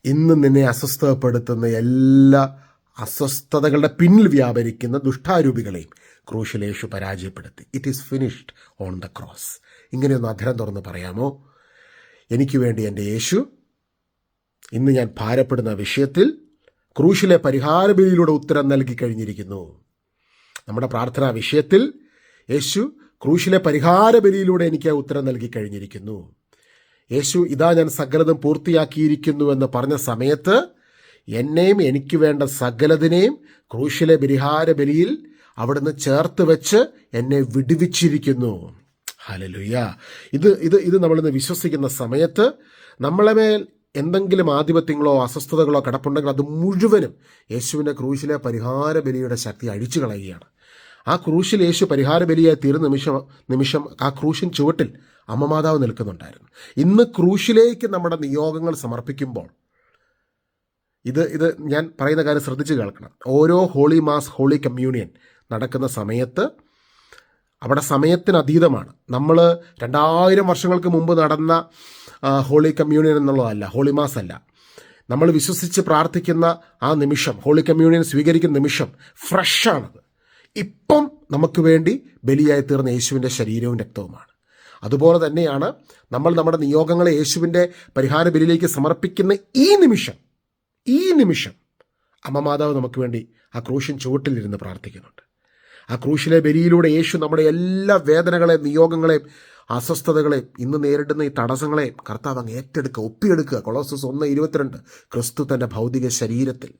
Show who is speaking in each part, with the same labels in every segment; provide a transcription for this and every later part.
Speaker 1: ഇന്ന് നിന്നെ അസ്വസ്ഥപ്പെടുത്തുന്ന എല്ലാ അസ്വസ്ഥതകളുടെ പിന്നിൽ വ്യാപരിക്കുന്ന ദുഷ്ടാരൂപികളെയും ക്രൂശിൽ യേശു പരാജയപ്പെടുത്തി. It is finished on the cross. ഇങ്ങനെയൊന്ന് അധരം തുറന്ന് പറയാമോ? എനിക്ക് വേണ്ടി എൻ്റെ യേശു ഇന്ന് ഞാൻ ഭാരപ്പെടുന്ന വിഷയത്തിൽ ക്രൂശിലെ പരിഹാരബലിയിലൂടെ ഉത്തരം നൽകി കഴിഞ്ഞിരിക്കുന്നു. നമ്മുടെ പ്രാർത്ഥനാ വിഷയത്തിൽ യേശു ക്രൂശിലെ പരിഹാരബലിയിലൂടെ എനിക്ക് ഉത്തരം നൽകി കഴിഞ്ഞിരിക്കുന്നു. യേശു ഇതാ ഞാൻ സകലതും പൂർത്തിയാക്കിയിരിക്കുന്നുവെന്ന് പറഞ്ഞ സമയത്ത് എന്നെയും എനിക്ക് വേണ്ട സകലതിനെയും ക്രൂശിലെ പരിഹാരബലിയിൽ അവിടുന്ന് ചേർത്ത് വെച്ച് എന്നെ വിടുവിച്ചിരിക്കുന്നു. ഹല്ലേലൂയ. ഇത് നമ്മളിന്ന് വിശ്വസിക്കുന്ന സമയത്ത് നമ്മളെ മേൽ എന്തെങ്കിലും ആധിപത്യങ്ങളോ അസ്വസ്ഥതകളോ കിടപ്പുണ്ടെങ്കിൽ അത് മുഴുവനും യേശുവിൻ്റെ ക്രൂശിലെ പരിഹാരബലിയുടെ ശക്തി അഴിച്ചു കളയുകയാണ്. ആ ക്രൂശിൽ യേശു പരിഹാരബലിയായി തീർന്ന നിമിഷം ആ ക്രൂശിൻ ചുവട്ടിൽ അമ്മ മാതാവ് നിൽക്കുന്നുണ്ടായിരുന്നു. ഇന്ന് ക്രൂശിലേക്ക് നമ്മുടെ നിയോഗങ്ങൾ സമർപ്പിക്കുമ്പോൾ ഇത് ഞാൻ പറയുന്ന കാര്യം ശ്രദ്ധിച്ച് കേൾക്കണം. ഓരോ ഹോളി മാസ്, ഹോളി കമ്മ്യൂണിയൻ നടക്കുന്ന സമയത്ത് അവിടെ സമയത്തിനതീതമാണ്. നമ്മൾ 2000 വർഷങ്ങൾക്ക് മുമ്പ് നടന്ന ഹോളി കമ്മ്യൂണിയൻ എന്നുള്ളതല്ല, ഹോളി മാസ് അല്ല. നമ്മൾ വിശ്വസിച്ച് പ്രാർത്ഥിക്കുന്ന ആ നിമിഷം, ഹോളി കമ്മ്യൂണിയൻ സ്വീകരിക്കുന്ന നിമിഷം ഫ്രഷാണത്. ഇപ്പം നമുക്ക് വേണ്ടി ബലിയായി തീർന്ന യേശുവിൻ്റെ ശരീരവും രക്തവുമാണ്. അതുപോലെ തന്നെയാണ് നമ്മൾ നമ്മുടെ നിയോഗങ്ങളെ യേശുവിൻ്റെ പരിഹാര ബലിയിലേക്ക് സമർപ്പിക്കുന്ന ഈ നിമിഷം അമ്മ മാതാവ് നമുക്ക് വേണ്ടി ആ ക്രൂശിൻ ചുവട്ടിലിരുന്ന് പ്രാർത്ഥിക്കുന്നുണ്ട്. ആ ക്രൂശിലെ ബലിയിലൂടെ യേശു നമ്മുടെ എല്ലാ വേദനകളെയും നിയോഗങ്ങളെയും അസ്വസ്ഥതകളെയും ഇന്ന് നേരിടുന്ന ഈ തടസ്സങ്ങളെയും കർത്താവ് അങ്ങ് ഏറ്റെടുക്കുക, ഒപ്പിയെടുക്കുക. കൊളോസസ് 1:22 ക്രിസ്തു തൻ്റെ ഭൗതിക ശരീരത്തിൽ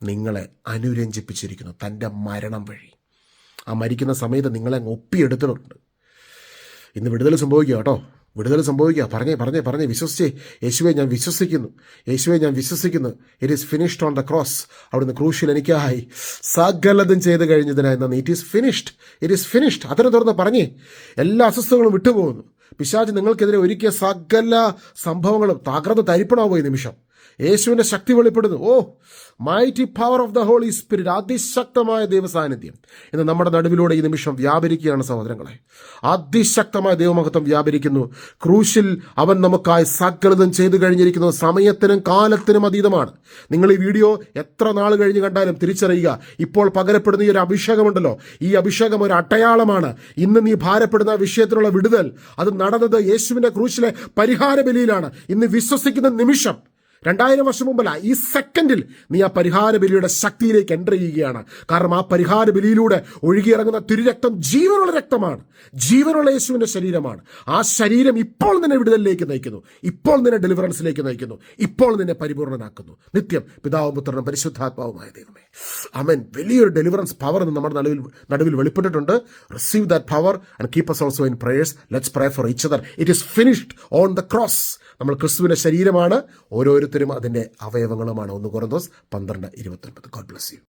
Speaker 1: നിങ്ങളെ അനുരഞ്ജിപ്പിച്ചിരിക്കുന്നു തൻ്റെ മരണം വഴി. ആ മരിക്കുന്ന സമയത്ത് നിങ്ങളെ അങ്ങ് ഒപ്പിയെടുത്തിട്ടുണ്ട്. ഇന്ന് വിടുതൽ സംഭവിക്കുക കേട്ടോ, വിടുതൽ സംഭവിക്കുക. പറഞ്ഞേ വിശ്വസിച്ചേ. യേശുവെ ഞാൻ വിശ്വസിക്കുന്നു. It is finished on the cross. അവിടുന്ന് ക്രൂശിൽ എനിക്കായി സകലതും ചെയ്ത് കഴിഞ്ഞതിനായി നന്ദി. It is finished. അതിനെ തുറന്ന് പറഞ്ഞേ. എല്ലാ അസ്വസ്ഥതകളും വിട്ടുപോകുന്നു. പിശാച് നിങ്ങൾക്കെതിരെ ഒരുക്കിയ സകല സംഭവങ്ങളും തകർന്ന് തരിപ്പണാവുക ഈ നിമിഷം. യേശുവിൻ്റെ ശക്തി വെളിപ്പെടുന്നു. O mighty power of the Holy Spirit, അതിശക്തമായ ദൈവസാന്നിധ്യം ഇന്ന് നമ്മുടെ നടുവിലൂടെ ഈ നിമിഷം വ്യാപരിക്കുകയാണ് സഹോദരങ്ങളെ. അതിശക്തമായ ദൈവമഹത്വം വ്യാപരിക്കുന്നു. ക്രൂശിൽ അവൻ നമുക്കായി സകലതും ചെയ്തു കഴിഞ്ഞിരിക്കുന്നു. സമയത്തിനും കാലത്തിനും അതീതമാണ്. നിങ്ങൾ ഈ വീഡിയോ എത്ര നാൾ കഴിഞ്ഞ് കണ്ടാലും തിരിച്ചറിയുക, ഇപ്പോൾ പകരപ്പെടുന്ന ഈ ഒരു അഭിഷേകമുണ്ടല്ലോ, ഈ അഭിഷേകം ഒരു അടയാളമാണ്. ഇന്ന് നീ ഭാരപ്പെടുന്ന വിഷയത്തിലുള്ള വിടുതൽ അത് നടന്നത് യേശുവിൻ്റെ ക്രൂശിലെ പരിഹാര ബലിയിലാണ്. ഇന്ന് വിശ്വസിക്കുന്ന നിമിഷം 2000 വർഷം മുമ്പല്ല, ഈ സെക്കൻഡിൽ നീ ആ പരിഹാര ബലിയുടെ ശക്തിയിലേക്ക് എൻ്റർ ചെയ്യുകയാണ്. കാരണം ആ പരിഹാര ബലിയിലൂടെ ഒഴുകിയിറങ്ങുന്ന തിരുരക്തം ജീവനുള്ള രക്തമാണ്, ജീവനുള്ള യേശുവിൻ്റെ ശരീരമാണ്. ആ ശരീരം ഇപ്പോൾ നിന്നെ വിടുതലിലേക്ക് നയിക്കുന്നു, ഇപ്പോൾ നിന്നെ ഡെലിവറൻസിലേക്ക് നയിക്കുന്നു, ഇപ്പോൾ നിന്നെ പരിപൂർണനാക്കുന്നു. നിത്യം പിതാവും പുത്രനും പരിശുദ്ധാത്മാവുമായ ദൈവമേ, ആമേൻ. വലിയൊരു ഡെലിവറൻസ് പവർ നമ്മുടെ നടുവിൽ വെളിപ്പെട്ടിട്ടുണ്ട്. Receive that power and keep us also in prayers. Let's pray for each other. It is finished on the cross. നമ്മൾ ക്രിസ്തുവിൻ്റെ ശരീരമാണ്, ഓരോരുത്തരും അതിൻ്റെ അവയവങ്ങളുമാണ്. 1 കൊരിന്തോസ് 12:29. God bless you.